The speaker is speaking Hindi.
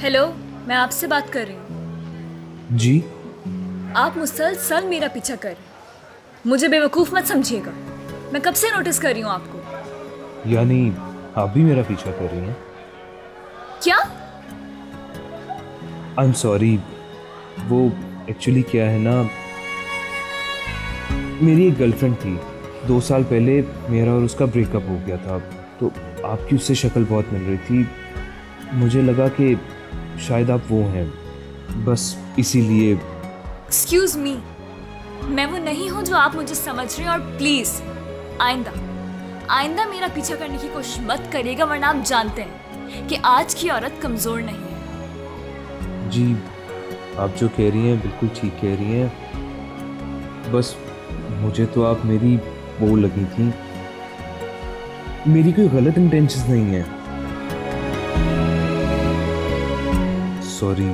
हेलो, मैं आपसे बात कर रही हूँ। जी। आप मुसलसल मेरा पीछा कर रहे हैं। मुझे बेवकूफ़ मत समझिएगा। मैं कब से नोटिस कर रही हूँ आपको। यानी आप भी मेरा पीछा कर रही हैं? क्या? I am sorry. वो एक्चुअली क्या है ना, मेरी एक गर्लफ्रेंड थी। 2 साल पहले मेरा और उसका ब्रेकअप हो गया था। तो आपकी उससे शक्ल बहुत मिल रही थी। मुझे लगा कि शायद आप वो हैं, बस इसीलिए। एक्सक्यूज़ मी, मैं वो नहीं हूँ जो आप मुझे समझ रहे हैं। और प्लीज़ आइंदा आइंदा मेरा पीछा करने की कोशिश मत करिएगा, वरना आप जानते हैं कि आज की औरत कमज़ोर नहीं है। जी, आप जो कह रही हैं बिल्कुल ठीक कह रही हैं। बस मुझे तो आप मेरी वो लगी थी। मेरी कोई गलत इंटेंशंस नहीं है। सॉरी।